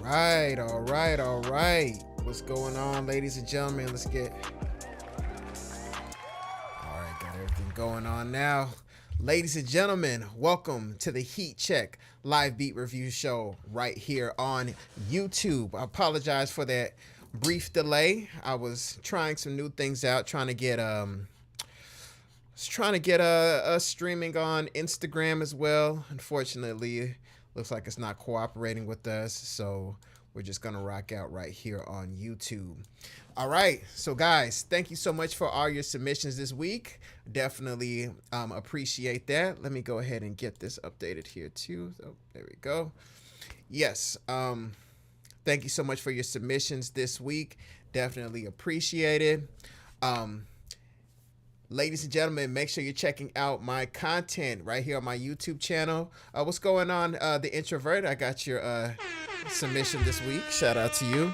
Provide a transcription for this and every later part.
All right. What's going on, ladies and gentlemen? Let's get. All right, got everything going on now. Ladies and gentlemen, welcome to the Heat Check live beat review show right here on YouTube. I apologize for that brief delay. I was trying some new things out, trying to get a streaming on Instagram as well. Unfortunately, looks like it's not cooperating with us, so we're just gonna rock out right here on YouTube. All right, so guys, thank you so much for all your submissions this week. Definitely appreciate that. Let me go ahead and get this updated here too. So there we go. Yes, thank you so much for your submissions this week. Definitely appreciate it. Um, Ladies and gentlemen, make sure you're checking out my content right here on my YouTube channel. What's going on, The Introvert? I got your submission this week. Shout out to you.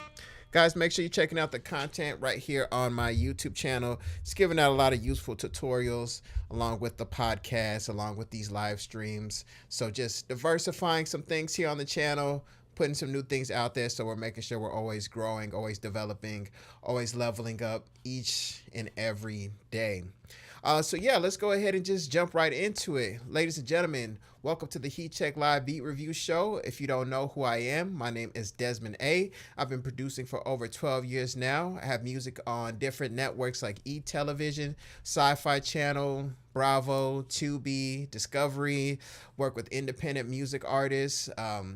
Guys, make sure you're checking out the content right here on my YouTube channel. It's giving out a lot of useful tutorials along with the podcast, along with these live streams. So just diversifying some things here on the channel, putting some new things out there, so we're making sure we're always growing, always developing, always leveling up each and every day. So yeah, let's go ahead and just jump right into it. Ladies and gentlemen, welcome to the Heat Check Live Beat Review Show. If you don't know who I am, my name is Desmond A. I've been producing for over 12 years now. I have music on different networks like E-Television, Sci-Fi Channel, Bravo, Tubi, Discovery, work with independent music artists,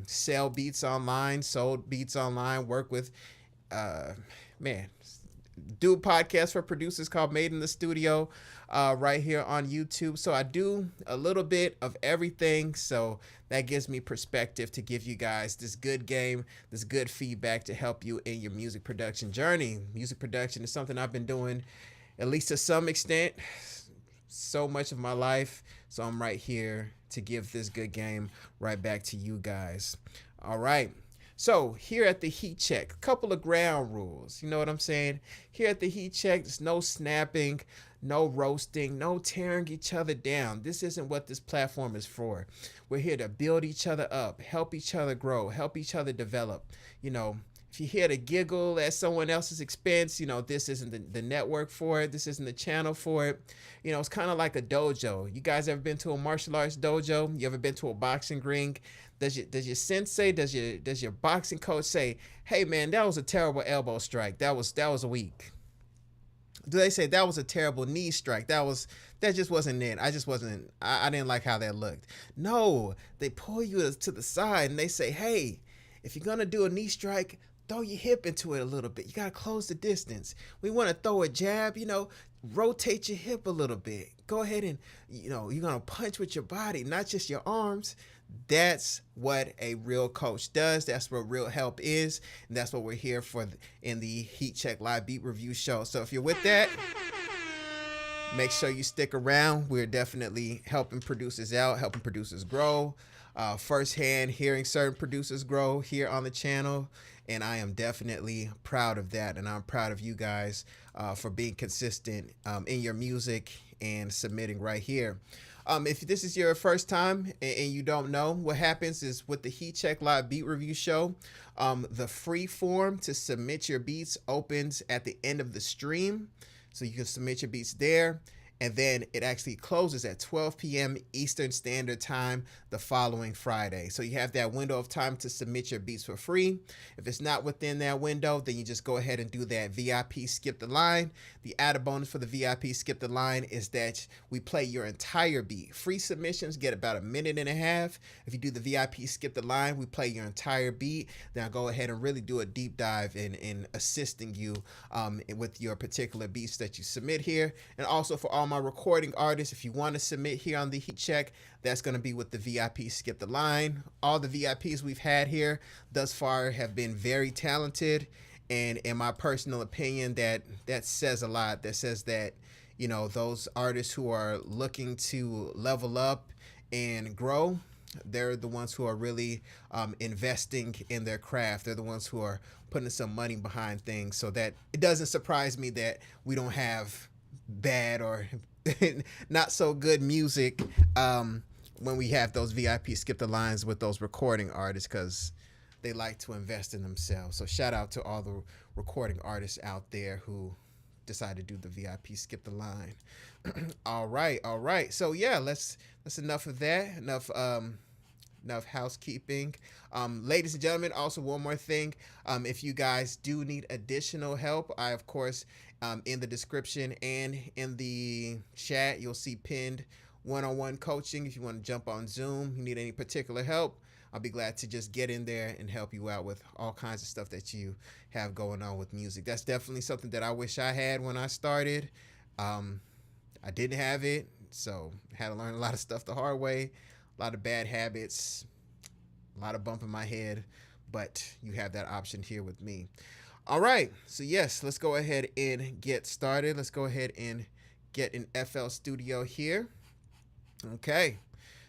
sell beats online, sold beats online, work with, uh, man, do a podcast for producers called Made in the Studio right here on YouTube. So I do a little bit of everything. So that gives me perspective to give you guys this good game, this good feedback to help you in your music production journey. Music production is something I've been doing, at least to some extent, so much of my life. So I'm right here to give this good game right back to you guys. All right. So here at the Heat Check, a couple of ground rules. You know what I'm saying? Here at the Heat Check, there's no snapping, no roasting, no tearing each other down. This isn't what this platform is for. We're here to build each other up, help each other grow, help each other develop. You know, if you're here to giggle at someone else's expense, you know, this isn't the network for it. This isn't the channel for it. You know, it's kind of like a dojo. You guys ever been to a martial arts dojo? You ever been to a boxing ring? Does your sensei, does your boxing coach say, "Hey man, that was a terrible elbow strike. That was weak"? Do they say that was a terrible knee strike? That just wasn't it. I didn't like how that looked. No, they pull you to the side and they say, "Hey, if you're gonna do a knee strike, throw your hip into it a little bit. You gotta close the distance. We want to throw a jab, you know, rotate your hip a little bit. Go ahead and, you know, you're gonna punch with your body, not just your arms." That's what a real coach does. That's what real help is. And that's what we're here for in the Heat Check Live Beat Review Show. So if you're with that, make sure you stick around. We're definitely helping producers out, helping producers grow. Firsthand hearing certain producers grow here on the channel. And I am definitely proud of that. And I'm proud of you guys for being consistent in your music and submitting right here. If this is your first time and you don't know, what happens is with the Heat Check Live Beat Review Show, the free form to submit your beats opens at the end of the stream. So you can submit your beats there. And then it actually closes at 12 p.m. Eastern Standard Time the following Friday. So you have that window of time to submit your beats for free. If it's not within that window, then you just go ahead and do that VIP skip the line. The added bonus for the VIP skip the line is that we play your entire beat. Free submissions get about a minute and a half. If you do the VIP skip the line, we play your entire beat. Then I'll go ahead and really do a deep dive in assisting you with your particular beats that you submit here. And also for all my recording artists, if you want to submit here on the Heat Check, that's going to be with the VIP skip the line. All the VIPs we've had here thus far have been very talented, and in my personal opinion, that says a lot. That says that, you know, those artists who are looking to level up and grow, they're the ones who are really investing in their craft. They're the ones who are putting some money behind things, so that it doesn't surprise me that we don't have bad or not so good music when we have those VIP skip the lines with those recording artists, because they like to invest in themselves. So shout out to all the recording artists out there who decide to do the VIP skip the line. All right, all right. So yeah, that's enough of that. Enough housekeeping. Ladies and gentlemen, also one more thing. If you guys do need additional help, I, of course, in the description and in the chat, you'll see pinned one-on-one coaching. If you want to jump on Zoom, you need any particular help, I'll be glad to just get in there and help you out with all kinds of stuff that you have going on with music. That's definitely something that I wish I had when I started. I didn't have it, so I had to learn a lot of stuff the hard way, a lot of bad habits, a lot of bumping my head, but you have that option here with me. All right, so yes, let's go ahead and get started. Let's go ahead and get an FL Studio here. Okay,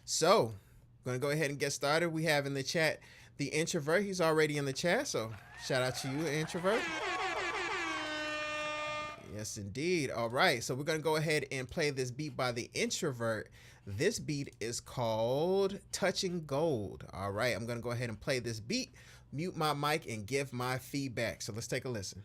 so I'm going to go ahead and get started. We have in the chat the Introvert. He's already in the chat, so shout out to you, Introvert. Yes, indeed. All right, so we're going to go ahead and play this beat by the Introvert. This beat is called Touching Gold. All right, I'm going to go ahead and play this beat, mute my mic, and give my feedback. So let's take a listen.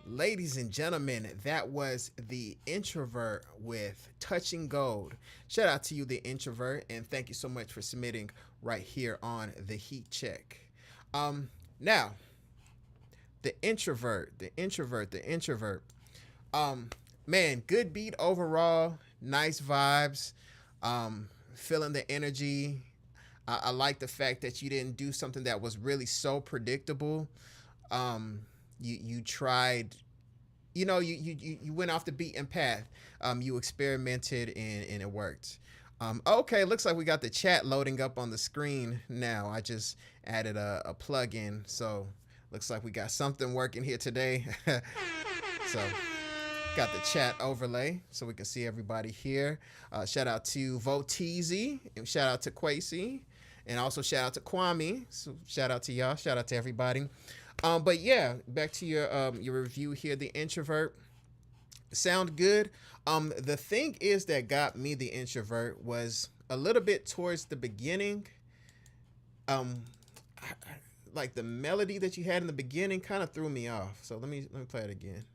Ladies and gentlemen, that was the Introvert with Touching Gold. Shout out to you, the Introvert, and thank you so much for submitting right here on the Heat Check. Now, the Introvert. Man, good beat overall. Nice vibes. Feeling the energy. I like the fact that you didn't do something that was really so predictable. You tried, you went off the beaten path. You experimented and it worked. Okay, looks like we got the chat loading up on the screen now. I just added a plug-in, so looks like we got something working here today. So got the chat overlay so we can see everybody here. Shout out to Voteezy, and shout out to Quasi, and also shout out to Kwame. So shout out to y'all. Shout out to everybody. But yeah, back to your review here. The Introvert sound good. The thing is that got me, the Introvert, was a little bit towards the beginning. Like the melody that you had in the beginning kind of threw me off. So let me play it again.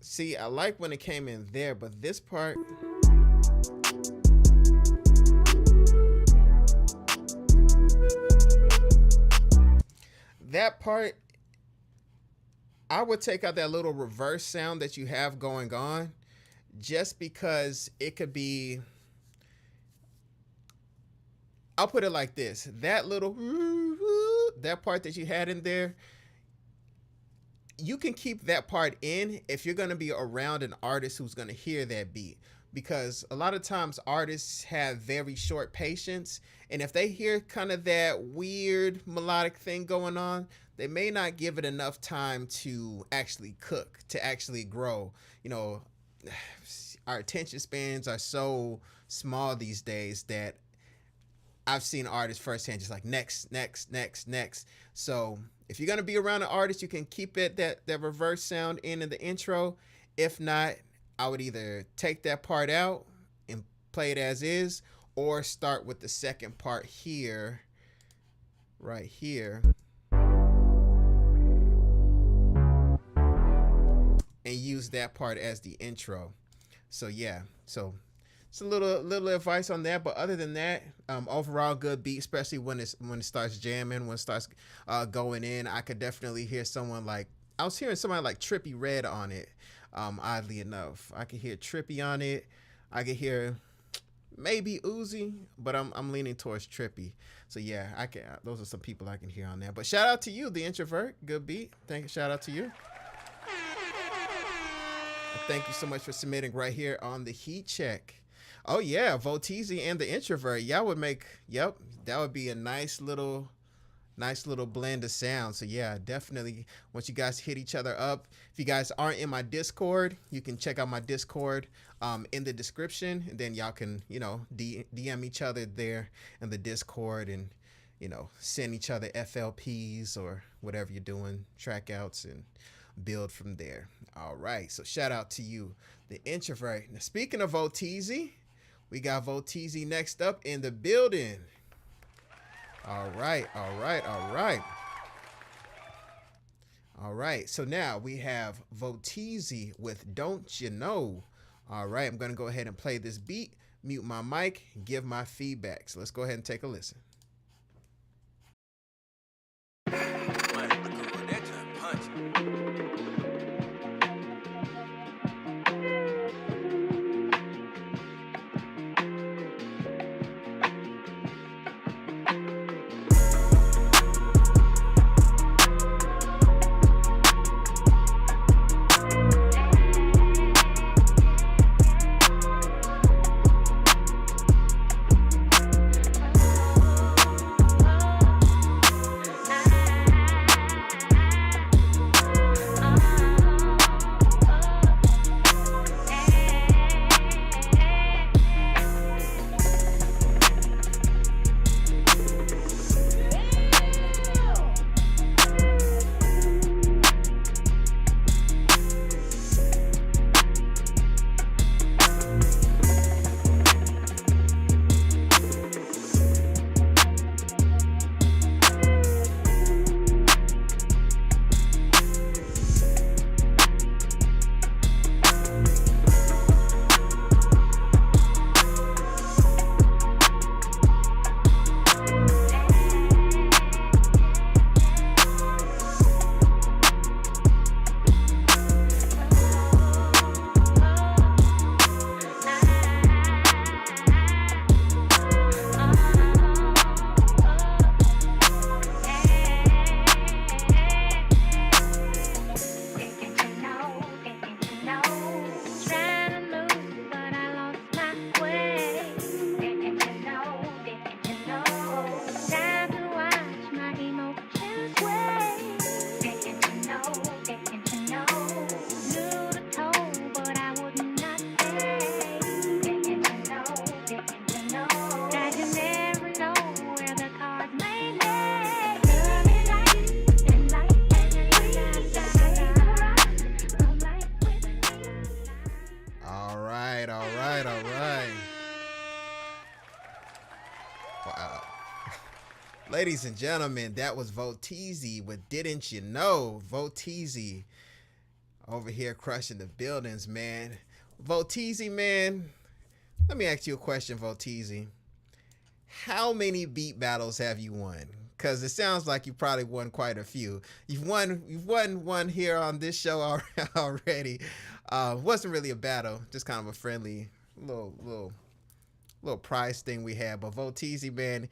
See, I like when it came in there, but this part, that part, I would take out that little reverse sound that you have going on, just because it could be, I'll put it like this. That little, that part that you had in there, you can keep that part in if you're going to be around an artist who's going to hear that beat, because a lot of times artists have very short patience, and if they hear kind of that weird melodic thing going on, they may not give it enough time to actually cook, to actually grow. You know, our attention spans are so small these days that I've seen artists firsthand just like next, next, next, next. So if you're gonna be around an artist, you can keep it that reverse sound in the intro. If not, I would either take that part out and play it as is, or start with the second part here, right here, and use that part as the intro. So yeah, so it's a little advice on that, but other than that, overall good beat, especially when it starts jamming, when it starts going in. I could definitely hear someone like, I was hearing somebody like Trippie Redd on it. Oddly enough, I could hear Trippie on it. I could hear maybe Uzi, but I'm leaning towards Trippie. So yeah, I can. Those are some people I can hear on there. But shout out to you, The Introvert. Good beat. Shout out to you. Thank you so much for submitting right here on the Heat Check. Oh yeah, Voteezy and The Introvert. Y'all would make, yep, that would be a nice little blend of sound. So yeah, definitely once you guys hit each other up. If you guys aren't in my Discord, you can check out my Discord in the description, and then y'all can, you know, DM each other there in the Discord, and, you know, send each other FLPs or whatever you're doing, track outs, and build from there. All right, so shout out to you, The Introvert. Now speaking of Voteezy, we got Voteezy next up in the building. All right. So now we have Voteezy with Don't You Know. All right, I'm going to go ahead and play this beat, mute my mic, and give my feedback. So let's go ahead and take a listen. Ladies and gentlemen, that was Voteezy with Didn't You Know? Voteezy. over here crushing the buildings, man. Volteezy, man. Let me ask you a question, Volteezy. How many beat battles have you won? Because it sounds like you probably won quite a few. You've won one here on this show already. Wasn't really a battle, just kind of a friendly little prize thing we had. But Volteezy, man,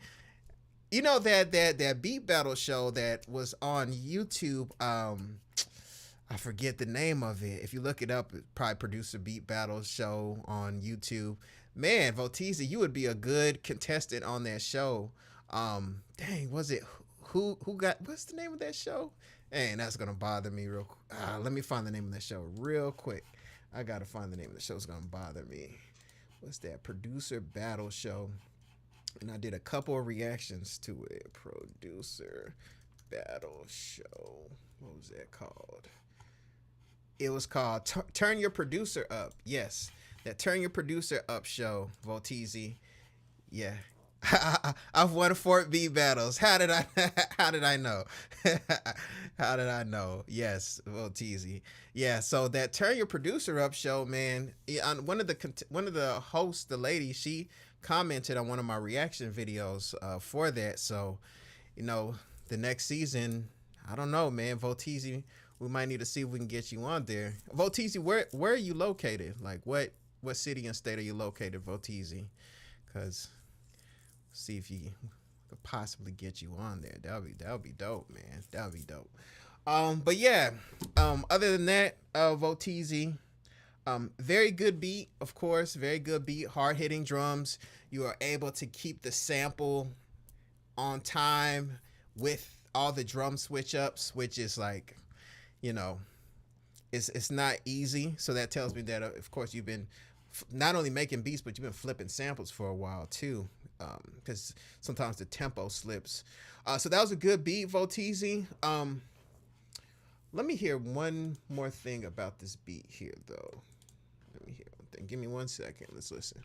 you know that beat battle show that was on YouTube. I forget the name of it. If you look it up, it's probably Producer Beat Battle show on YouTube. Man, Volteezy, you would be a good contestant on that show. Dang, was it who got? What's the name of that show? Dang, that's gonna bother me real. Let me find the name of that show real quick. I gotta find the name of the show. It's gonna bother me. What's that? Producer Battle Show. And I did a couple of reactions to it. Producer Battle Show. What was that called? It was called Turn Your Producer Up. Yes, that Turn Your Producer Up show, Volteezy. Yeah. I've won 4 beat battles. How did I know? How did I know? Yes, Volteezy. Yeah, so that Turn Your Producer Up show, man, on one of the hosts, the lady, she commented on one of my reaction videos for that. So, you know, the next season, I don't know, man, Volteezy, we might need to see if we can get you on there. Volteezy, where are you located? Like, what city and state are you located, Volteezy? Because see if you could possibly get you on there. That would be dope, man. That would be dope. But yeah, other than that, Volteezy, very good beat, of course. Very good beat. Hard hitting drums. You are able to keep the sample on time with all the drum switch ups, which is like, you know, it's not easy. So that tells me that, of course, you've been not only making beats, but you've been flipping samples for a while too, because sometimes the tempo slips. So that was a good beat, Volteezy. Let me hear one more thing about this beat here, though. Let me hear one thing. Give me 1 second. Let's listen.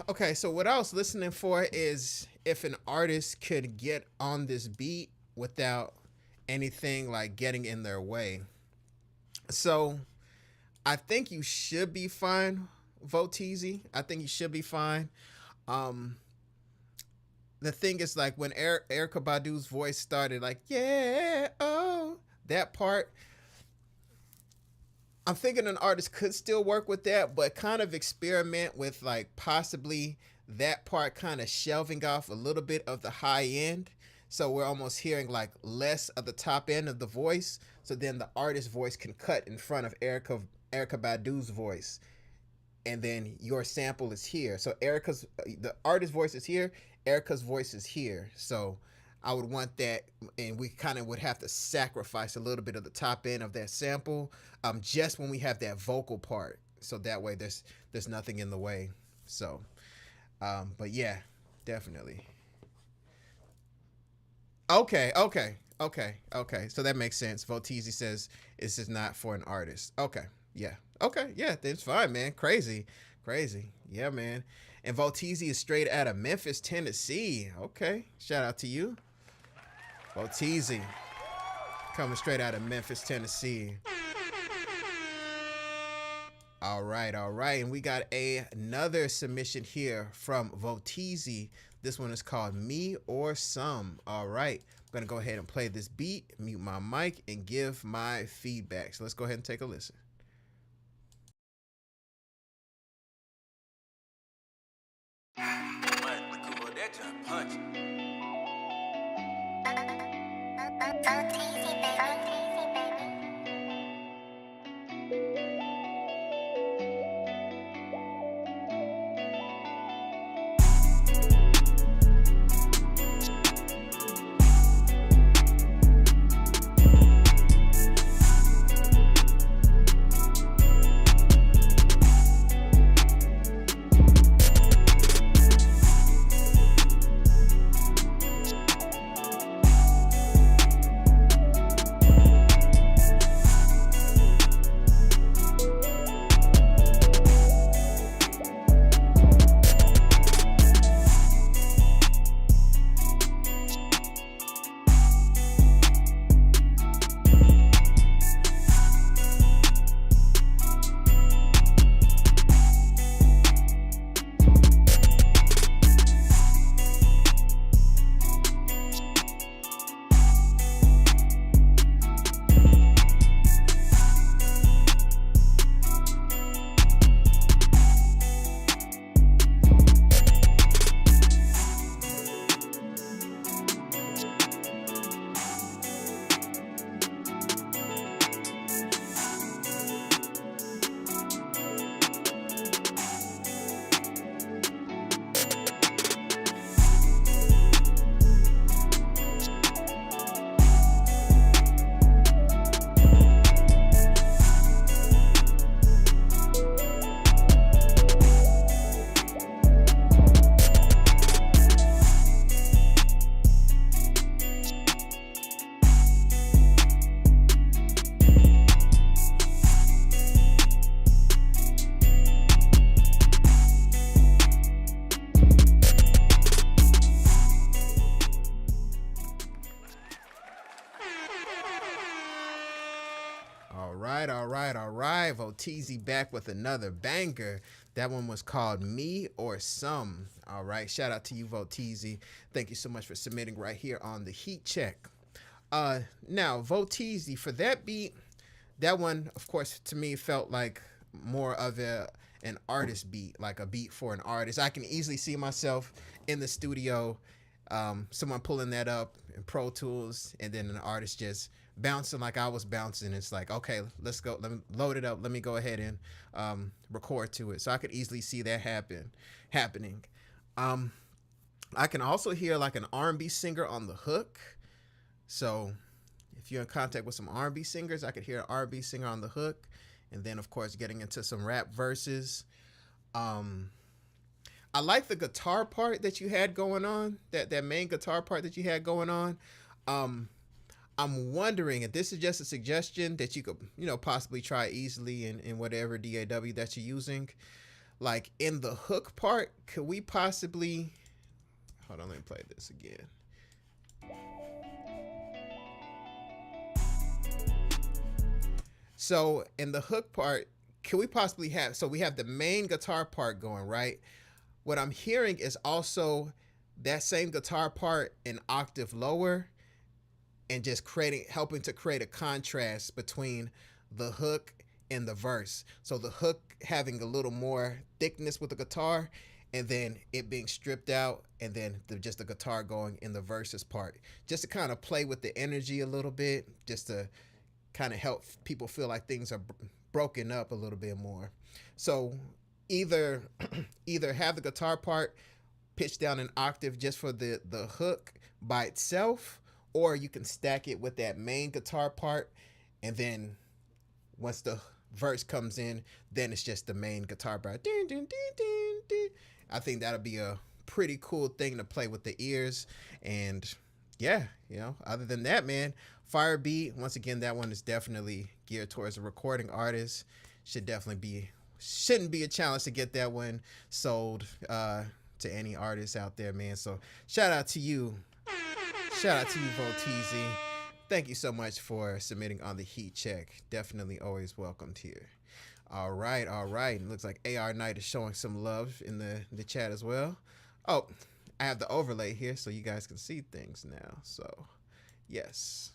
Okay, so what I was listening for is if an artist could get on this beat without anything like getting in their way. So I think you should be fine, Volteezy. I think you should be fine. Um, the thing is, like, when Erykah Badu's voice started, like, yeah, oh, that part, I'm thinking an artist could still work with that, but kind of experiment with like possibly that part kind of shelving off a little bit of the high end. So we're almost hearing like less of the top end of the voice. So then the artist's voice can cut in front of Erykah Badu's voice. And then your sample is here. So the artist's voice is here, Erykah's voice is here. So I would want that, and we kind of would have to sacrifice a little bit of the top end of that sample, just when we have that vocal part. So that way there's nothing in the way. So, but yeah, definitely. Okay. So that makes sense. Volteezy says this is not for an artist. Okay. Yeah. Okay. Yeah, that's fine, man. Crazy. Yeah, man. And Volteezy is straight out of Memphis, Tennessee. Okay. Shout out to you. Volteezy. Coming straight out of Memphis, Tennessee. All right. And we got another submission here from Volteezy. This one is called Me or Some. All right. I'm going to go ahead and play this beat, mute my mic, and give my feedback. So let's go ahead and take a listen. that jump punch. All right. Voteezy back with another banger. That one was called Me or Some. All right. Shout out to you, Voteezy. Thank you so much for submitting right here on the Heat Check. Now, Voteezy, for that beat, that one, of course, to me felt like more of an artist beat, like a beat for an artist. I can easily see myself in the studio, someone pulling that up in Pro Tools, and then an artist just bouncing like I was bouncing. It's like, okay, let's go. Let me load it up. Let me go ahead and record to it. So I could easily see that happening. I can also hear like an R&B singer on the hook. So if you're in contact with some R&B singers, I could hear an R&B singer on the hook. And then, of course, getting into some rap verses. I like the guitar part that you had going on, that main guitar part that you had going on. I'm wondering, if this is just a suggestion that you could, possibly try easily in whatever DAW that you're using. Like in the hook part, could we possibly, hold on, let me play this again. So in the hook part, can we possibly have, so we have the main guitar part going, right? What I'm hearing is also that same guitar part an octave lower, and just helping to create a contrast between the hook and the verse. So the hook having a little more thickness with the guitar, and then it being stripped out, and then just the guitar going in the verses part. Just to kind of play with the energy a little bit, just to kind of help people feel like things are broken up a little bit more. So either have the guitar part pitched down an octave just for the hook by itself, or you can stack it with that main guitar part, and then once the verse comes in, then it's just the main guitar part. Ding, ding, ding, ding, ding. I think that'll be a pretty cool thing to play with the ears. And yeah, other than that, man, Fire Beat, once again, that one is definitely geared towards a recording artist. Shouldn't be a challenge to get that one sold to any artists out there, man. So shout out to you. Shout out to you, Voteezy. Thank you so much for submitting on the Heat Check. Definitely always welcomed here. All right. Looks like AR Knight is showing some love in the chat as well. Oh, I have the overlay here so you guys can see things now. So, yes.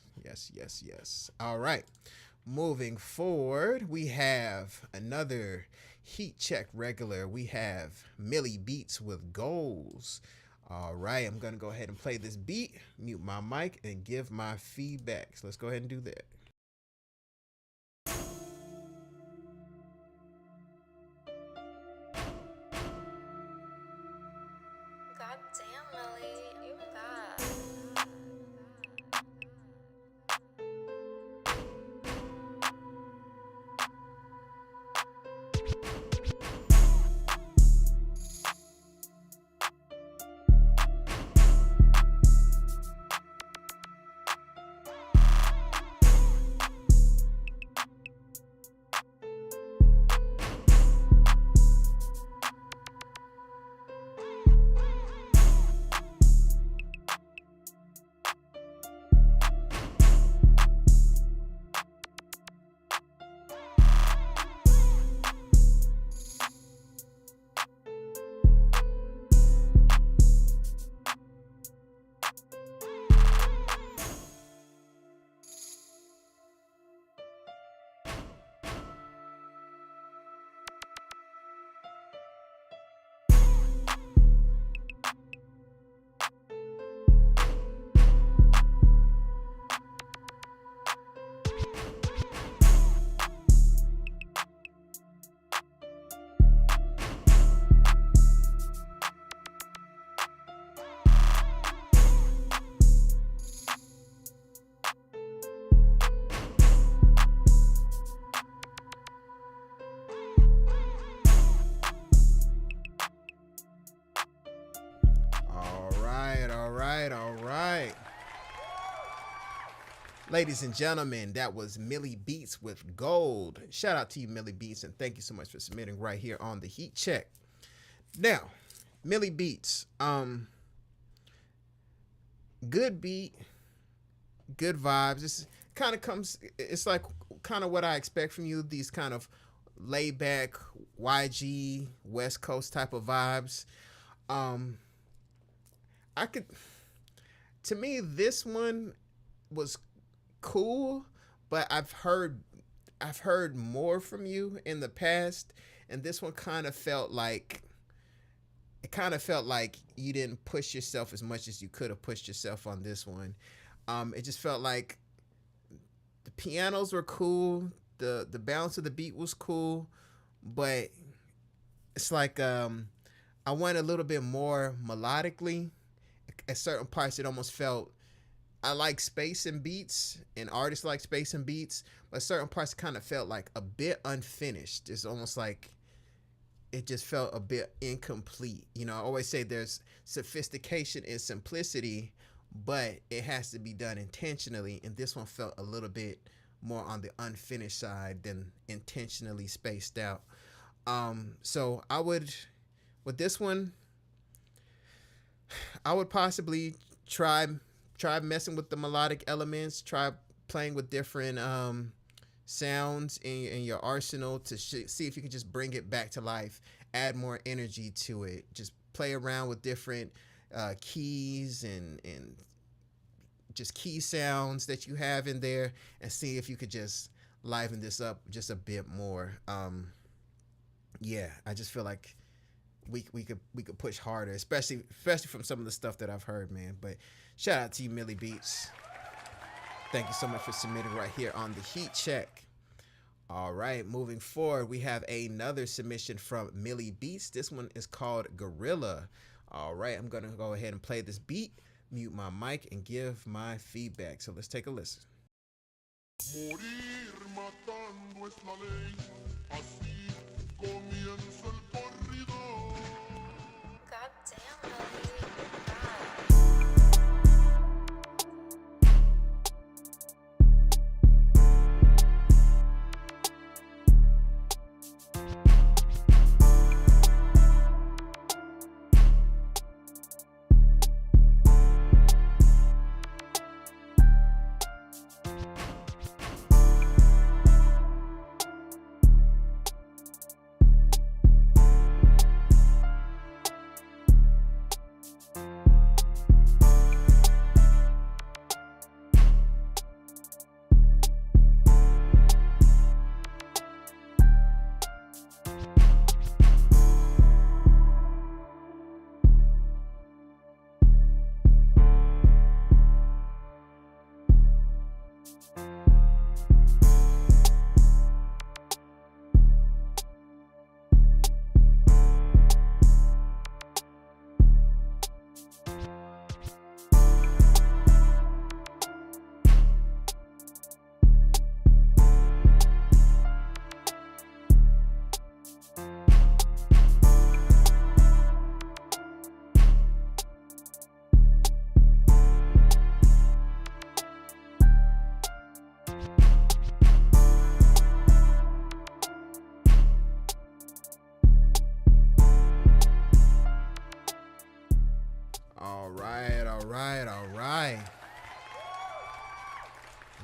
All right. Moving forward, we have another Heat Check regular. We have Millie Beats with Goals. All right, I'm gonna go ahead and play this beat, mute my mic, and give my feedback. So let's go ahead and do that. God damn, Millie, you bad. All right, all right, all right. Ladies and gentlemen, that was Millie Beats with Gold. Shout out to you, Millie Beats, and thank you so much for submitting right here on the Heat Check. Now, Millie Beats, good beat, good vibes. This kind of comes. It's like kind of what I expect from you. These kind of laid back YG West Coast type of vibes. Um, I could. To me, this one was cool, but I've heard more from you in the past, and this one kind of felt like you didn't push yourself as much as you could have pushed yourself on this one. It just felt like the pianos were cool, the balance of the beat was cool, but it's like I went a little bit more melodically. At certain parts, it almost felt I like space and beats, and artists like space and beats, but certain parts kind of felt like a bit unfinished. It's almost like it just felt a bit incomplete. You know, I always say there's sophistication and simplicity, but it has to be done intentionally, and this one felt a little bit more on the unfinished side than intentionally spaced out. So I would, with this one, I would possibly try messing with the melodic elements, try playing with different sounds in your arsenal to see if you can just bring it back to life, add more energy to it, just play around with different keys and just key sounds that you have in there, and see if you could just liven this up just a bit more. Yeah, I just feel like we could push harder, especially from some of the stuff that I've heard, man. But shout out to you, Millie Beats. Thank you so much for submitting right here on the Heat Check. All right, moving forward, we have another submission from Millie Beats. This one is called Gorilla. All right, I'm gonna go ahead and play this beat, mute my mic, and give my feedback. So let's take a listen. Morir matando es la ley, así comienza el corrido. God damn, Millie, you bad.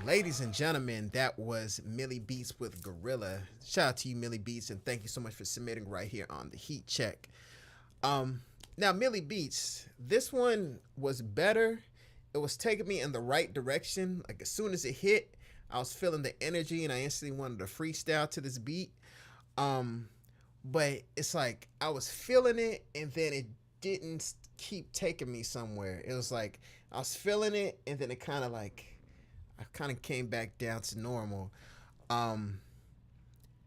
Ladies and gentlemen, that was Millie Beats with Gorilla. Shout out to you, Millie Beats, and thank you so much for submitting right here on the Heat Check. Um, Now Millie Beats, this one was better. It was taking me in the right direction. Like as soon as it hit, I was feeling the energy, and I instantly wanted to freestyle to this beat. Um, but it's like I was feeling it, and then it didn't keep taking me somewhere. It was like I was feeling it, and then it kind of like I kind of came back down to normal. Um,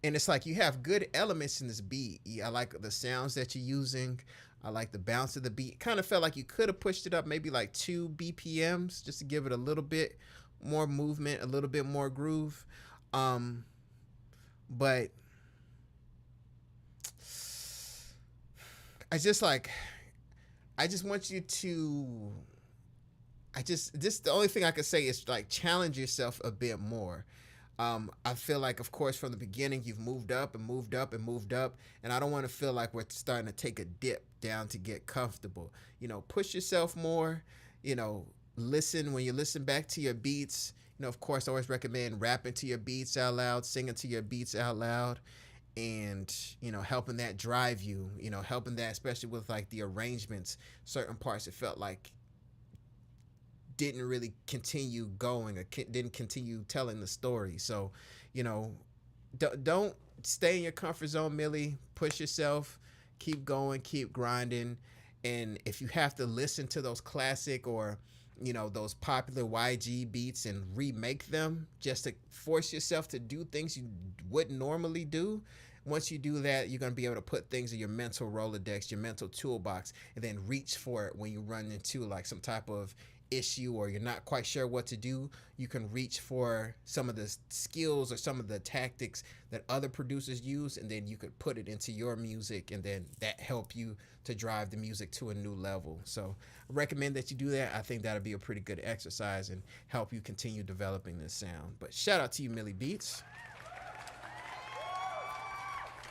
and it's like you have good elements in this beat. I like the sounds that you're using. I like the bounce of the beat. Kind of felt like you could have pushed it up maybe like 2 BPMs just to give it a little bit more movement, a little bit more groove. Um, but I just like I just want you to I just this the only thing I could say is like challenge yourself a bit more. I feel like, of course, from the beginning you've moved up and moved up and moved up, and I don't want to feel like we're starting to take a dip down to get comfortable. Push yourself more. Listen when you listen back to your beats. Of course, I always recommend rapping to your beats out loud, singing to your beats out loud, and helping that drive you. Helping that, especially with like the arrangements, certain parts it felt like didn't really continue going or didn't continue telling the story. So, don't stay in your comfort zone, Millie. Push yourself, keep going, keep grinding. And if you have to listen to those classic or those popular YG beats and remake them just to force yourself to do things you wouldn't normally do, once you do that, you're going to be able to put things in your mental Rolodex, your mental toolbox, and then reach for it when you run into like some type of issue or you're not quite sure what to do. You can reach for some of the skills or some of the tactics that other producers use, and then you could put it into your music, and then that help you to drive the music to a new level. So I recommend that you do that. I think that'll be a pretty good exercise and help you continue developing this sound. But shout out to you, Millie Beats.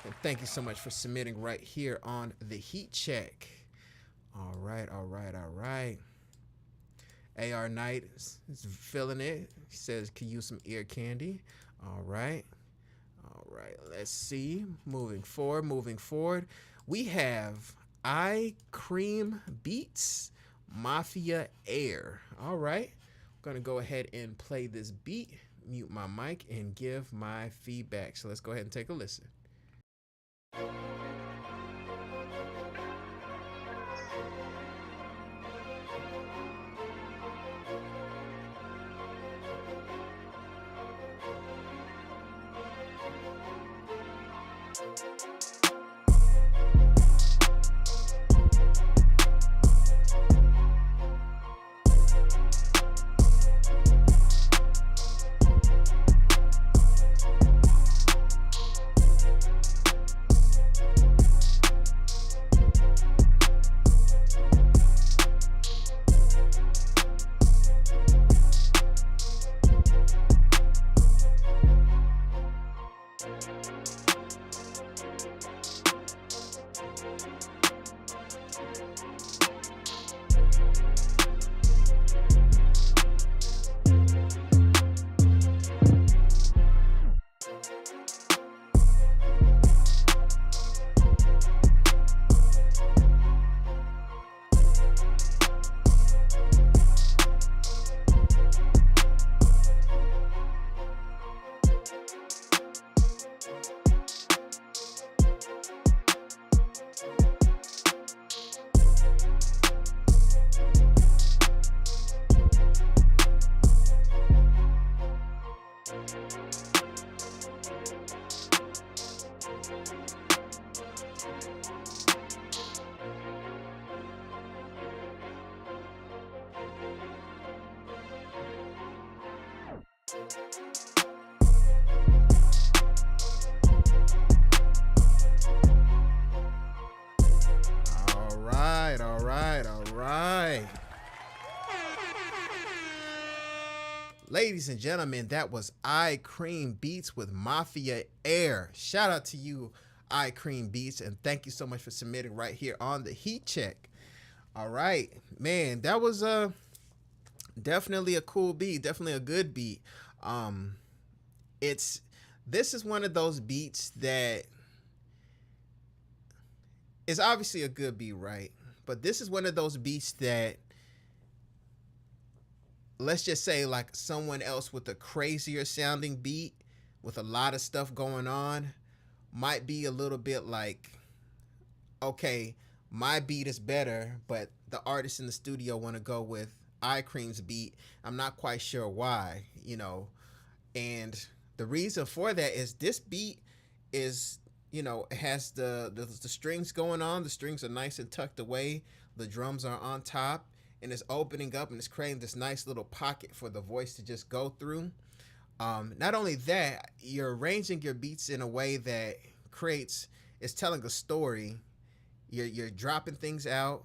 And thank you so much for submitting right here on the Heat Check. All right. AR Knight is feeling it. He says, can use some ear candy. All right. Let's see. Moving forward. We have I Cream Beats, Mafia Air. All right. I'm going to go ahead and play this beat, mute my mic, and give my feedback. So let's go ahead and take a listen. All right. Ladies and gentlemen, that was I Cream Beats with Mafia Air. Shout out to you, I Cream Beats, and thank you so much for submitting right here on the Heat Check. All right, man, that was definitely a cool beat, definitely a good beat. Um, it's this is one of those beats that is obviously a good beat, right? But this is one of those beats that, let's just say, like someone else with a crazier sounding beat with a lot of stuff going on might be a little bit like, okay, my beat is better, but the artists in the studio want to go with iCream's beat. I'm not quite sure why, you know. And the reason for that is this beat is, you know, it has the strings going on. The strings are nice and tucked away. The drums are on top, and it's opening up and it's creating this nice little pocket for the voice to just go through. Not only that, you're arranging your beats in a way that it's telling a story. You're dropping things out.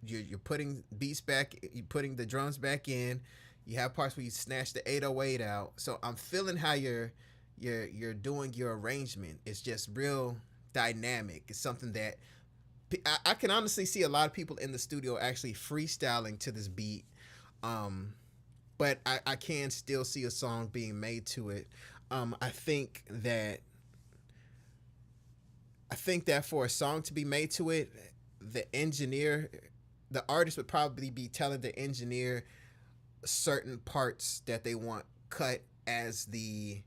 You're putting beats back. You're putting the drums back in. You have parts where you snatch the 808 out. So I'm feeling how you're doing your arrangement. It's just real dynamic. It's something that I can honestly see a lot of people in the studio actually freestyling to this beat. But I can still see a song being made to it. I think that for a song to be made to it, the artist would probably be telling the engineer certain parts that they want cut as the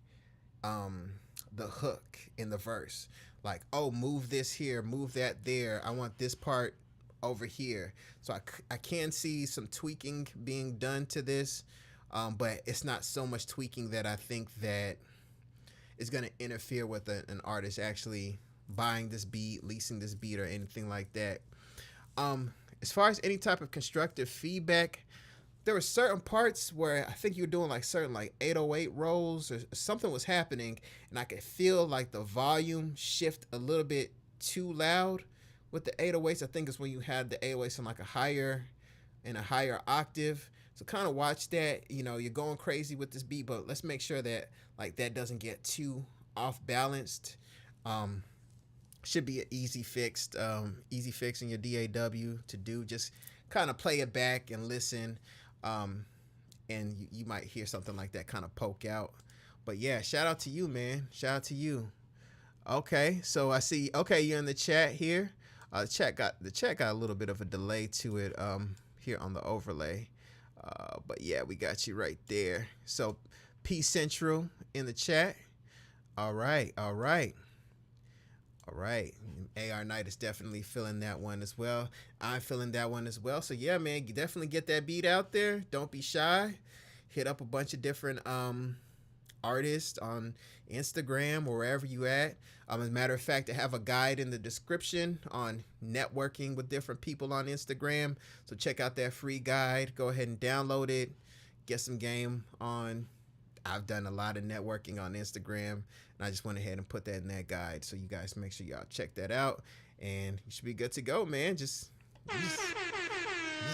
hook in the verse. Like, oh, move this here, move that there. I want this part over here. So I can see some tweaking being done to this, but it's not so much tweaking that I think that is going to interfere with an artist actually buying this beat, leasing this beat, or anything like that. As far as any type of constructive feedback, there were certain parts where I think you were doing like certain like 808 rolls or something was happening, and I could feel like the volume shift a little bit too loud with the 808s. I think it's when you had the 808s in like a higher octave. So kind of watch that. You know, you're going crazy with this beat, but let's make sure that like that doesn't get too off balanced. Should be an easy fix in your DAW to do. Just kind of play it back and listen. And you might hear something like that kind of poke out. But yeah, shout out to you, man. Shout out to you. Okay, so I see. Okay, you're in the chat here. The chat got a little bit of a delay to it here on the overlay. But yeah, we got you right there. So P Central in the chat. All right. AR Knight is definitely feeling that one as well. I'm feeling that one as well. So yeah, man, you definitely get that beat out there. Don't be shy. Hit up a bunch of different artists on Instagram or wherever you at. As a matter of fact, I have a guide in the description on networking with different people on Instagram. So check out that free guide. Go ahead and download it. Get some game on. I've done a lot of networking on Instagram, and I just went ahead and put that in that guide. So you guys make sure y'all check that out, and you should be good to go, man. You just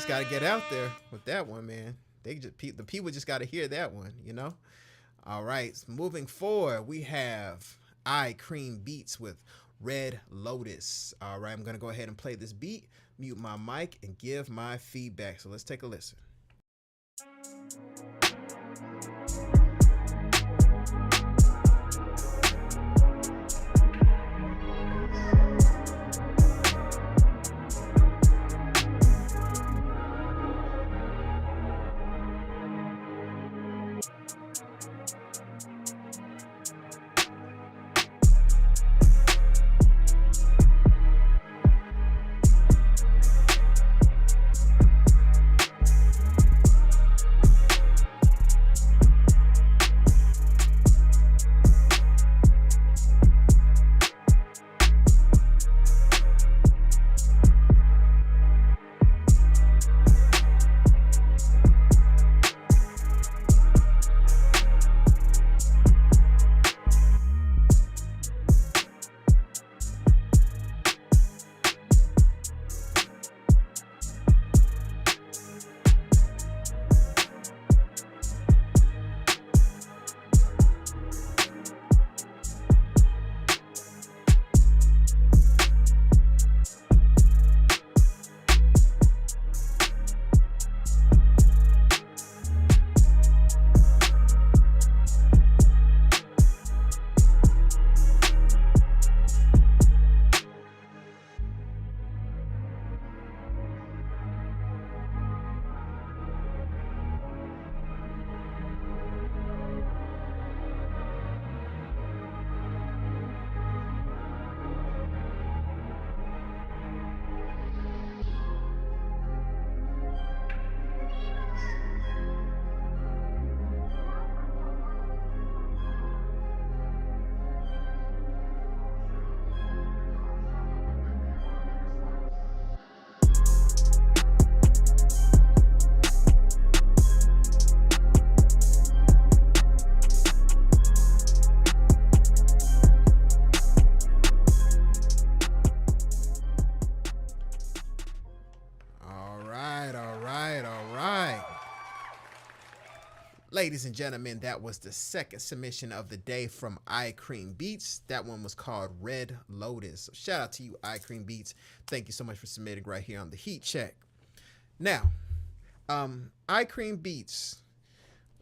got to get out there with that one, man. The people just got to hear that one, you know? All right, so moving forward, we have iCream Beats with Red Lotus. All right, I'm going to go ahead and play this beat, mute my mic, and give my feedback. So let's take a listen. ladies and gentlemen, that was the second submission of the day from iCream Beats. That one was called Red Lotus. So shout out to you, iCream Beats. Thank you so much for submitting right here on the Heat Check. Now, iCream Beats.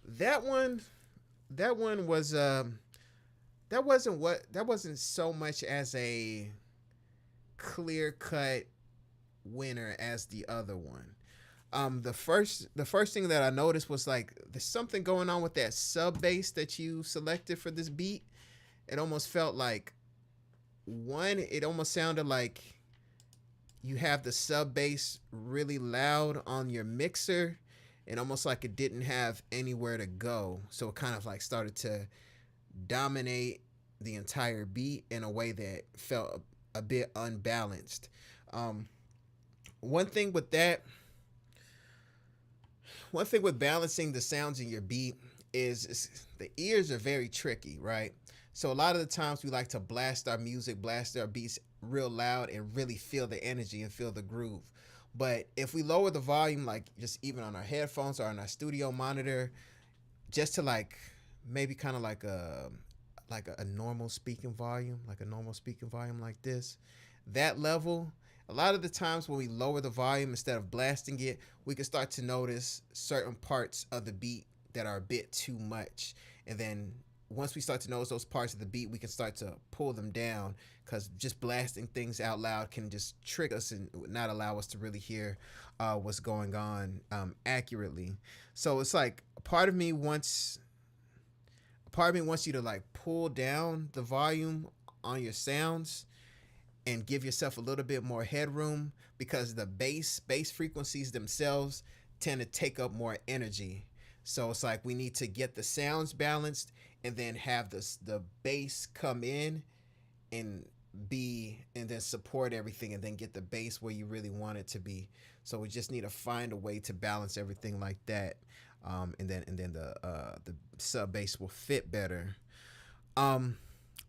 That one was that wasn't so much as a clear cut winner as the other one. The first thing that I noticed was like there's something going on with that sub bass that you selected for this beat. It almost felt like it almost sounded like you have the sub bass really loud on your mixer and almost like it didn't have anywhere to go. So it kind of like started to dominate the entire beat in a way that felt a bit unbalanced. One thing with balancing the sounds in your beat is the ears are very tricky, right? So a lot of the times we like to blast our music, blast our beats real loud and really feel the energy and feel the groove. But if we lower the volume, like just even on our headphones or on our studio monitor, just to like maybe kind of like a normal speaking volume, like this, that level, a lot of the times when we lower the volume instead of blasting it, we can start to notice certain parts of the beat that are a bit too much. And then once we start to notice those parts of the beat, we can start to pull them down, because just blasting things out loud can just trick us and not allow us to really hear what's going on accurately. So it's like a part of me wants you to like pull down the volume on your sounds and give yourself a little bit more headroom, because the bass frequencies themselves tend to take up more energy. So it's like we need to get the sounds balanced and then have the bass come in and then support everything, and then get the bass where you really want it to be. So we just need to find a way to balance everything like that. And then the sub bass will fit better.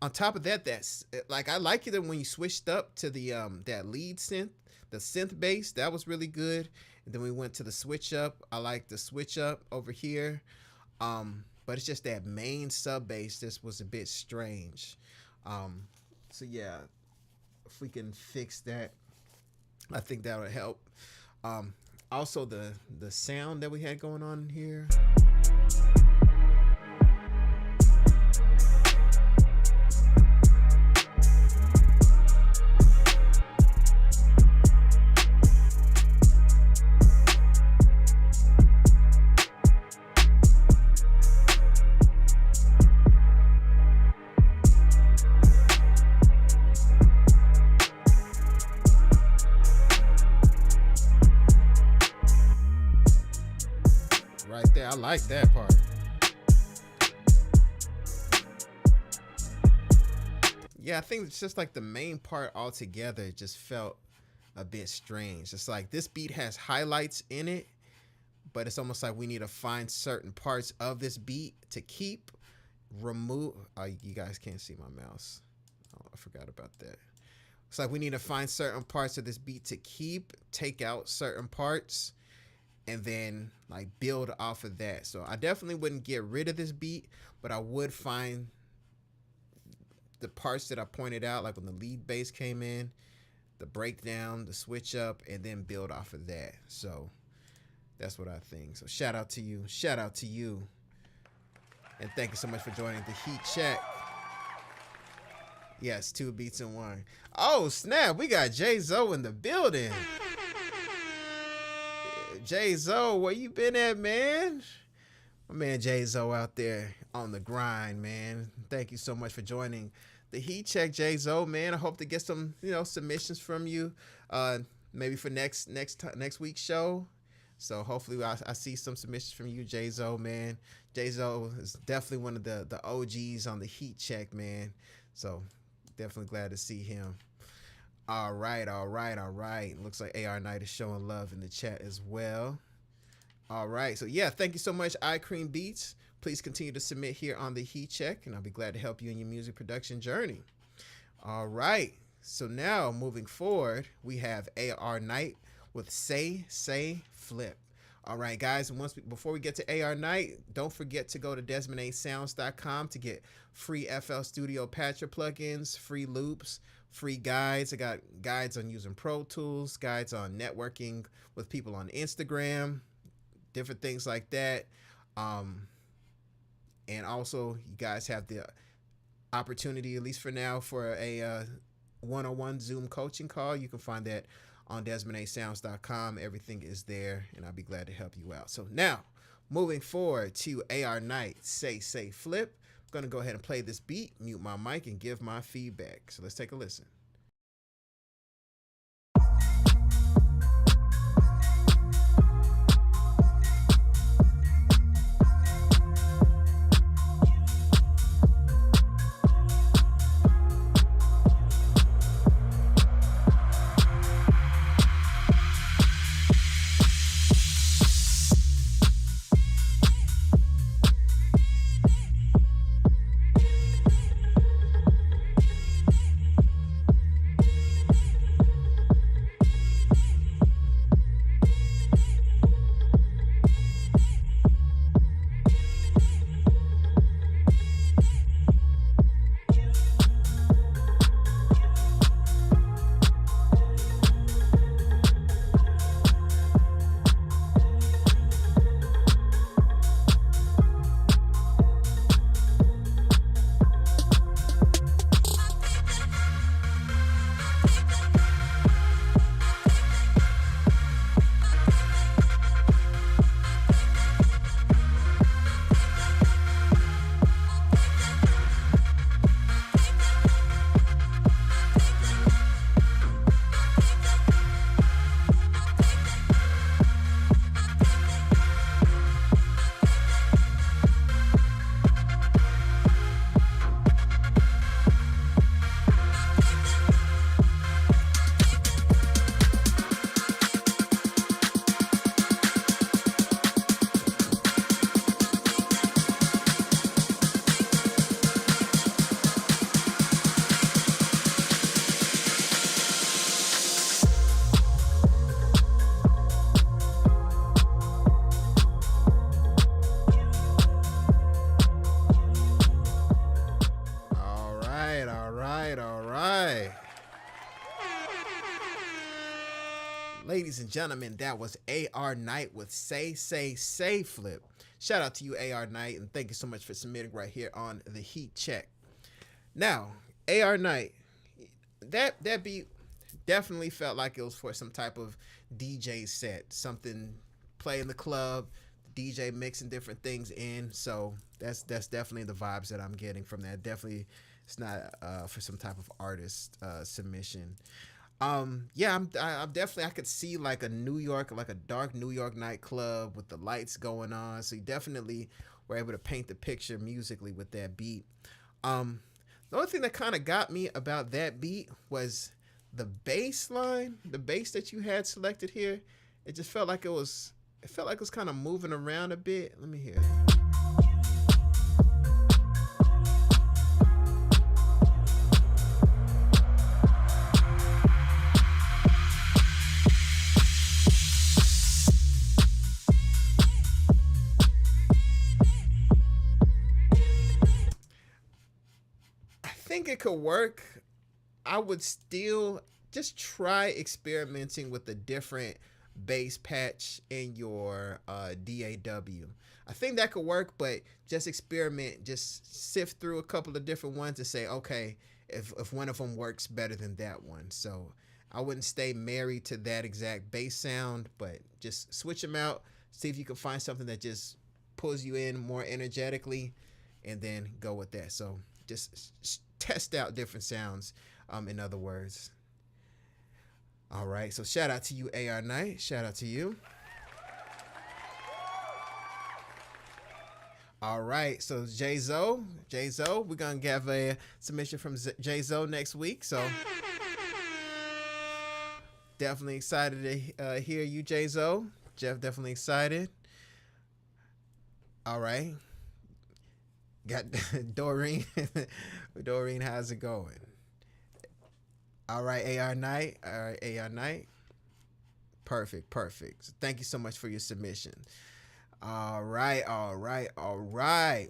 On top of that, that's like, I like it when you switched up to the that lead synth, the synth bass. That was really good. And then we went to the switch up. I like the switch up over here. But it's just that main sub bass. This was a bit strange. So yeah, if we can fix that, I think that would help. Also the sound that we had going on here. Right there, I like that part. Yeah, I think it's just like the main part altogether just felt a bit strange. It's like this beat has highlights in it, but it's almost like we need to find certain parts of this beat to keep, remove. Oh, you guys can't see my mouse. Oh, I forgot about that. It's like we need to find certain parts of this beat to keep, take out certain parts, and then like build off of that. So I definitely wouldn't get rid of this beat, but I would find the parts that I pointed out, like when the lead bass came in, the breakdown, the switch up, and then build off of that. So that's what I think. So shout out to you, and thank you so much for joining the Heat Check. Yes, 2 beats in 1. Oh snap, we got Jay Zo in the building. Jay Zo, where you been at, man? My man Jay Zo out there on the grind, man. Thank you so much for joining the Heat Check, Jay Zo, man. I hope to get some, submissions from you, maybe for next week's show. So hopefully I see some submissions from you, Jay Zo, man. Jay Zo is definitely one of the OGs on the Heat Check, man. So definitely glad to see him. All right. Looks like AR Knight is showing love in the chat as well. All right. So, yeah, thank you so much, iCream Beats. Please continue to submit here on the Heat Check, and I'll be glad to help you in your music production journey. All right. So now, moving forward, we have AR Knight with Say, Flip. All right, guys. And before we get to AR Night, don't forget to go to DesmondASounds.com to get free FL Studio Patcher plugins, free loops, free guides. I got guides on using Pro Tools, guides on networking with people on Instagram, different things like that. And also, you guys have the opportunity, at least for now, for a one-on-one Zoom coaching call. You can find that on DesmondASounds.com. Everything is there, and I'll be glad to help you out. So now, moving forward to AR Night, Say Flip. I'm going to go ahead and play this beat, mute my mic, and give my feedback. So let's take a listen. Ladies and gentlemen, that was AR Night with Say Flip. Shout out to you, AR Night, and thank you so much for submitting right here on the Heat Check. Now, AR Night, that beat definitely felt like it was for some type of DJ set, something play in the club, DJ mixing different things in. So that's definitely the vibes that I'm getting from that. Definitely, it's not for some type of artist submission. Yeah, I'm definitely, I could see like a dark New York nightclub with the lights going on. So you definitely were able to paint the picture musically with that beat. The only thing that kind of got me about that beat was the bass line, the bass that you had selected here. It just felt like it was kind of moving around a bit. Let me hear it. I think it could work. I would still just try experimenting with a different bass patch in your DAW. I think that could work, but just experiment, just sift through a couple of different ones and say, okay, if one of them works better than that one. So I wouldn't stay married to that exact bass sound, but just switch them out, see if you can find something that just pulls you in more energetically, and then go with that. So just test out different sounds, in other words. All right, so shout out to you, AR Night. Shout out to you. All right, so J-Zo, we're gonna have a submission from J-Zo next week. So definitely excited to hear you, J-Zo. Jeff, definitely excited. All right. Got Doreen. Doreen, how's it going? All right, AR Night. Perfect, perfect. So thank you so much for your submission. All right, all right, all right.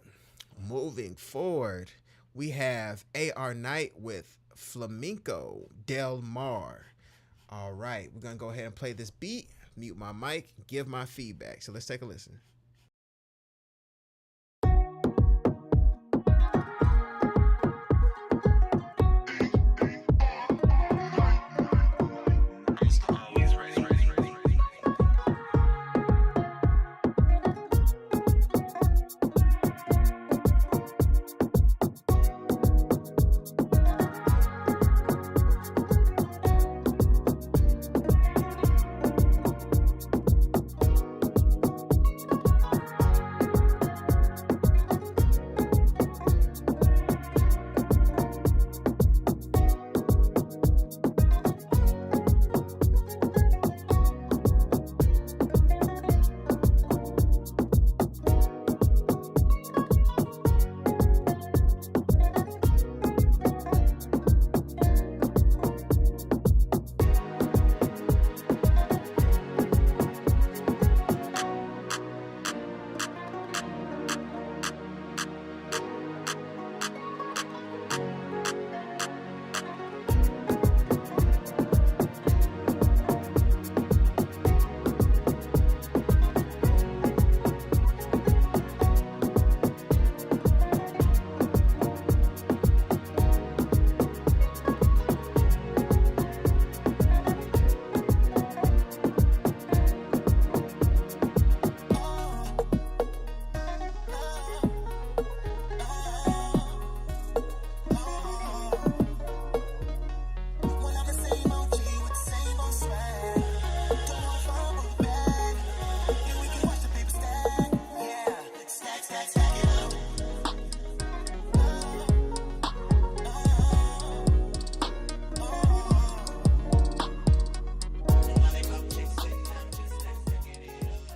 Moving forward, we have AR Knight with Flamenco Del Mar. All right, we're gonna go ahead and play this beat, mute my mic, give my feedback. So let's take a listen.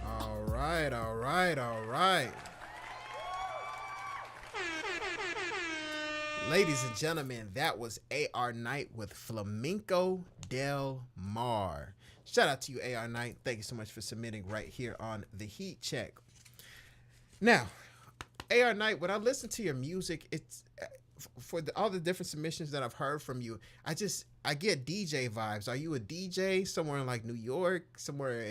All right, all right, all right. Ladies and gentlemen, that was AR Knight with Flamenco Del Mar. Shout out to you, AR Knight. Thank you so much for submitting right here on the Heat Check. Now, AR Knight, when I listen to your music, it's for all the different submissions that I've heard from you. I get DJ vibes. Are you a DJ somewhere in like New York, somewhere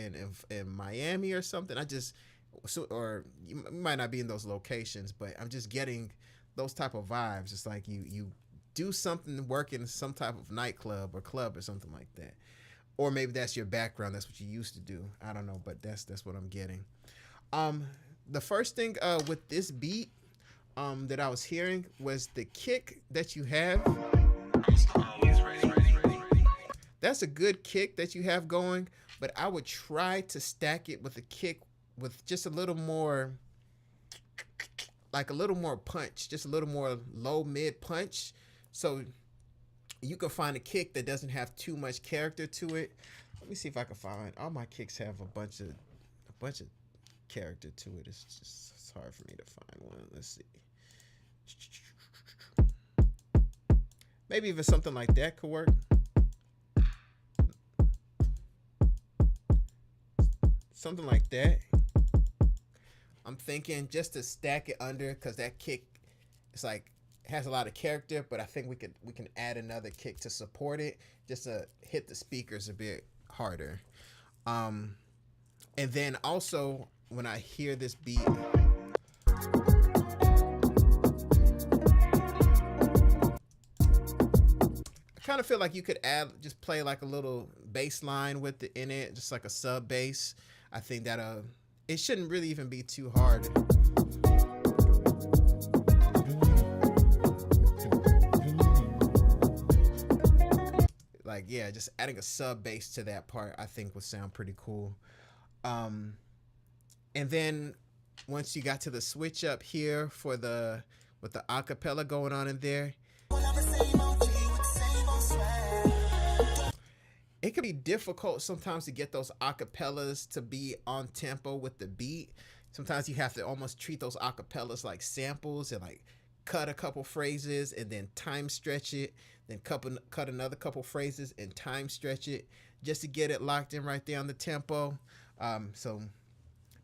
in Miami or something? Or you might not be in those locations, but I'm just getting those type of vibes. It's like you do something, work in some type of nightclub or club or something like that. Or maybe that's your background. That's what you used to do. I don't know, but that's what I'm getting. The first thing with this beat that I was hearing was the kick that you have. That's a good kick that you have going, but I would try to stack it with a kick with just a little more, like a little more punch, just a little more low mid punch. So you can find a kick that doesn't have too much character to it. Let me see if I can find. All my kicks have a bunch of character to it. It's hard for me to find one. Let's see. Maybe even something like that could work. Something like that. I'm thinking just to stack it under, because that kick, it's like has a lot of character, but I think we can add another kick to support it, just to hit the speakers a bit harder. And then also when I hear this beat, I kind of feel like you could just play like a little bass line with it in it, just like a sub bass. I think that it shouldn't really even be too hard. Like, yeah, just adding a sub bass to that part I think would sound pretty cool. And then once you got to the switch up here with the acapella going on in there, it can be difficult sometimes to get those acapellas to be on tempo with the beat. Sometimes you have to almost treat those acapellas like samples and like cut a couple phrases and then time stretch it, then cut another couple phrases and time stretch it just to get it locked in right there on the tempo. So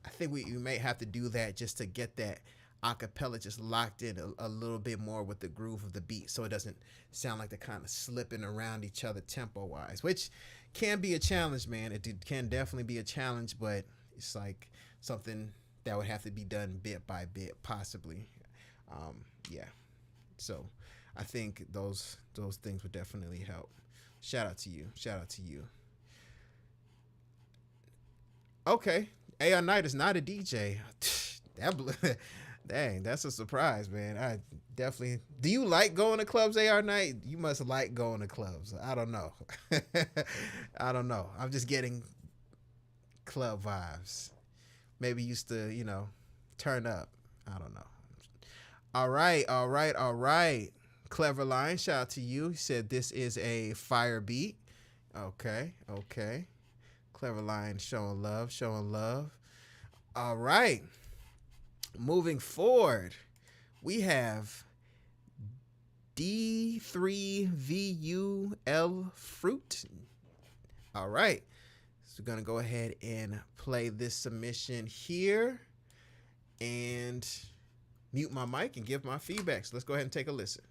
I think we may have to do that just to get that acapella just locked in a little bit more with the groove of the beat, so it doesn't sound like they're kind of slipping around each other tempo wise, which can be a challenge, man. It can definitely be a challenge, but it's like something that would have to be done bit by bit, possibly. Yeah. So I think those things would definitely help. Shout out to you. Shout out to you. Okay. AR Knight is not a DJ. Dang, that's a surprise, man. I definitely. Do you like going to clubs, AR Knight? You must like going to clubs. I don't know. I don't know. I'm just getting club vibes. Maybe used to, turn up. I don't know. All right. Clever Line, shout out to you. He said this is a fire beat. Okay. Clever Line showing love. All right. Moving forward, we have D3VUL Fruit. All right. So we're going to go ahead and play this submission here and mute my mic and give my feedback. So let's go ahead and take a listen.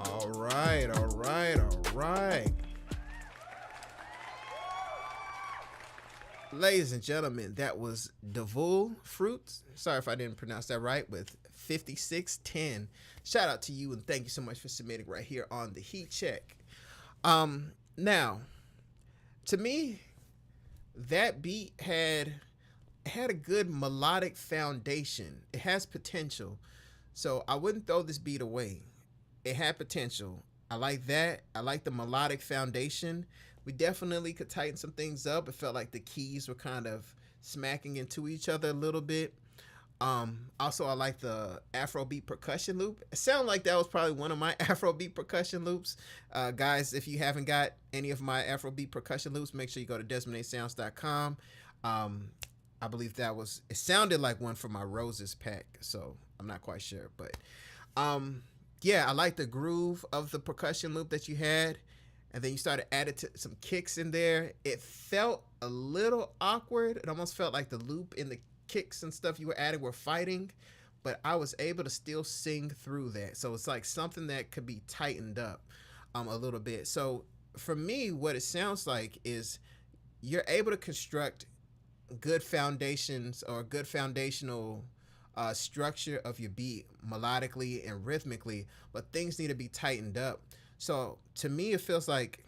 All right. Ladies and gentlemen, that was Devul Fruit. Sorry if I didn't pronounce that right, with 5610. Shout out to you and thank you so much for submitting right here on the Heat Check. Now, to me, that beat had a good melodic foundation. It has potential. So I wouldn't throw this beat away. It had potential. I like that. I like the melodic foundation. We definitely could tighten some things up. It felt like the keys were kind of smacking into each other a little bit. Also, I like the Afrobeat percussion loop. It sounded like that was probably one of my Afrobeat percussion loops. Guys, if you haven't got any of my Afrobeat percussion loops, make sure you go to DesmondASounds.com. I believe it sounded like one from my Roses pack, so I'm not quite sure. But yeah, I like the groove of the percussion loop that you had. And then you started adding some kicks in there. It felt a little awkward. It almost felt like the loop and the kicks and stuff you were adding were fighting. But I was able to still sing through that. So it's like something that could be tightened up a little bit. So for me, what it sounds like is you're able to construct good foundations or good foundational structure of your beat melodically and rhythmically, but things need to be tightened up. So to me, it feels like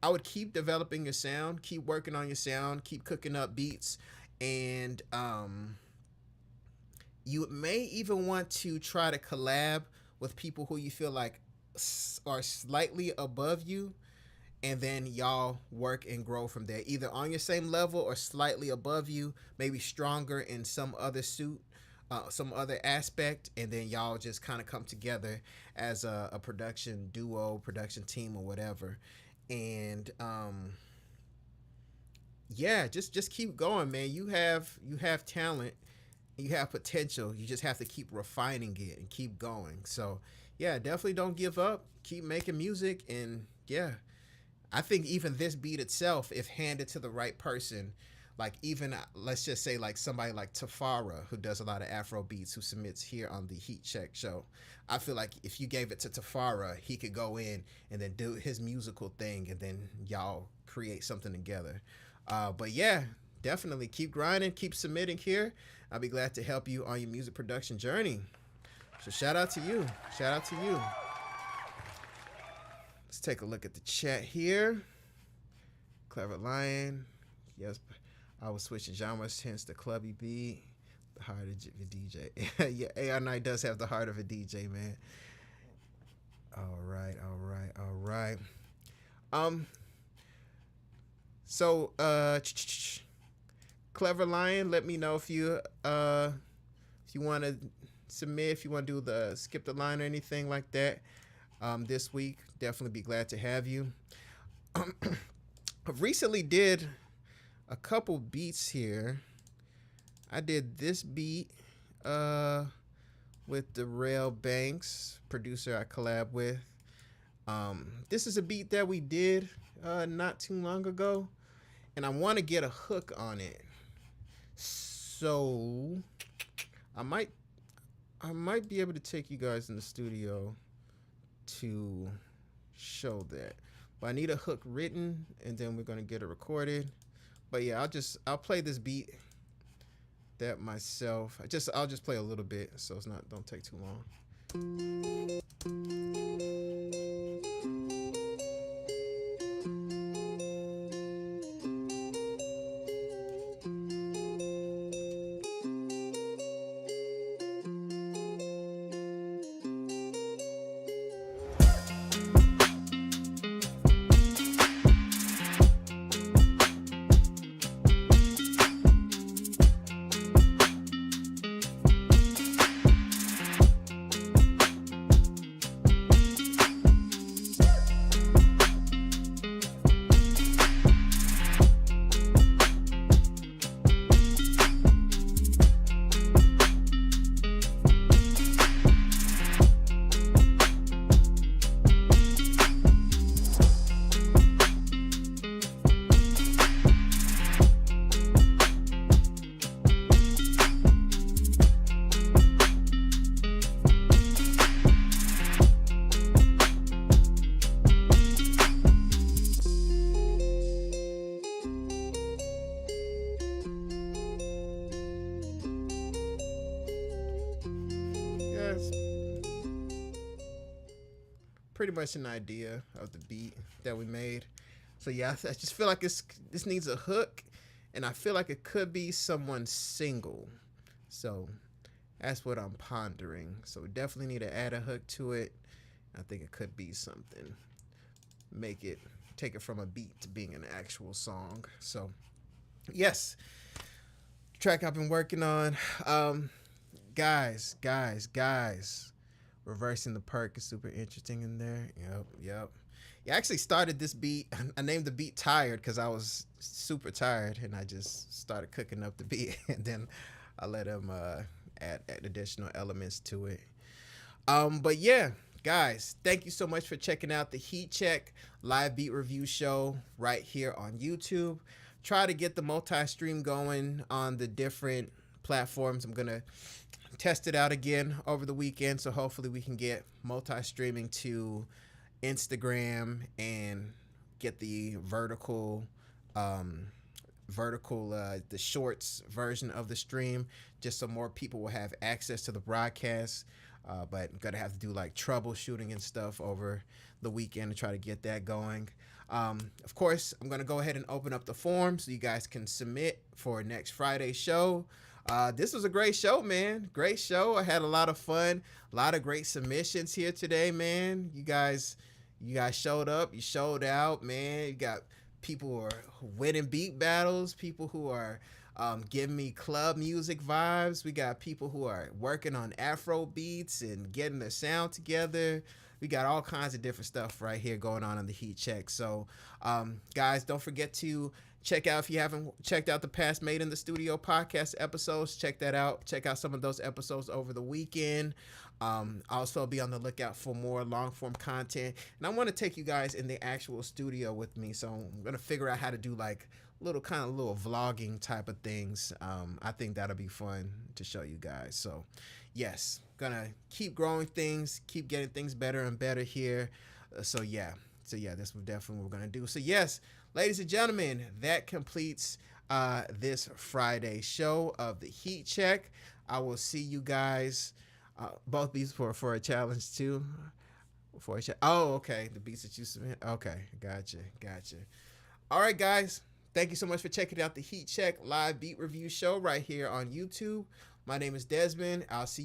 I would keep developing your sound, keep working on your sound, keep cooking up beats, and you may even want to try to collab with people who you feel like are slightly above you, and then y'all work and grow from there, either on your same level or slightly above you, maybe stronger in some other suit, some other aspect, and then y'all just kind of come together as a production duo, production team, or whatever. And yeah, just keep going, man. You have talent, you have potential. You just have to keep refining it and keep going. So yeah, definitely don't give up. Keep making music, and yeah, I think even this beat itself, if handed to the right person, like even let's just say like somebody like Tafara, who does a lot of Afro beats, who submits here on the Heat Check show, I feel like if you gave it to Tafara, he could go in and then do his musical thing, and then y'all create something together. But yeah, definitely keep grinding, keep submitting here. I'll be glad to help you on your music production journey. So shout out to you. Shout out to you. Let's take a look at the chat here. Clever Lion. Yes, I was switching genres, hence the clubby beat. The heart of a DJ. Yeah, AR Knight does have the heart of a DJ, man. All right, all right, all right. So Clever Lion, let me know if you want to submit, if you want to do the skip the line or anything like that. This week, definitely be glad to have you. I recently did a couple beats here. I did this beat with Darrell Banks, producer I collab with. This is a beat that we did not too long ago, and I want to get a hook on it. So I might be able to take you guys in the studio to show that. But I need a hook written, and then we're gonna get it recorded. But yeah, I'll play this beat that myself. I'll just play a little bit, so it's not, don't take too long. Pretty much an idea of the beat that we made. So yeah, I just feel like this needs a hook, and I feel like it could be someone single. So that's what I'm pondering. So we definitely need to add a hook to it. I think it could be something. Take it from a beat to being an actual song. So yes, track I've been working on. Guys. Reversing the perk is super interesting in there. Yep. Yeah, I actually started this beat. I named the beat Tired because I was super tired, and I just started cooking up the beat, and then I let him add additional elements to it. But yeah, guys, thank you so much for checking out the Heat Check live beat review show right here on YouTube. Try to get the multi-stream going on the different platforms. I'm gonna test it out again over the weekend, so hopefully we can get multi-streaming to Instagram and get the the shorts version of the stream, just so more people will have access to the broadcast. But I'm gonna have to do like troubleshooting and stuff over the weekend to try to get that going. Of course, I'm gonna go ahead and open up the form so you guys can submit for next Friday's show. This was a great show, man. Great show. I had a lot of fun. A lot of great submissions here today, man. You guys showed up. You showed out, man. You got people who are winning beat battles. People who are giving me club music vibes. We got people who are working on Afro beats and getting their sound together. We got all kinds of different stuff right here going on in the Heat Check. So, guys, don't forget to check out, if you haven't checked out the past Made in the Studio podcast episodes, check that out. Check out some of those episodes over the weekend. Also be on the lookout for more long form content. And I want to take you guys in the actual studio with me. So I'm going to figure out how to do like little vlogging type of things. I think that'll be fun to show you guys. So yes, gonna keep growing things, keep getting things better and better here. So yeah, this was definitely what we're gonna do. So yes, ladies and gentlemen, that completes this Friday show of the Heat Check. I will see you guys. Both these for a challenge too. Oh, okay. The beats that you submit. Okay, gotcha. All right, guys. Thank you so much for checking out the Heat Check live beat review show right here on YouTube. My name is Desmond. I'll see you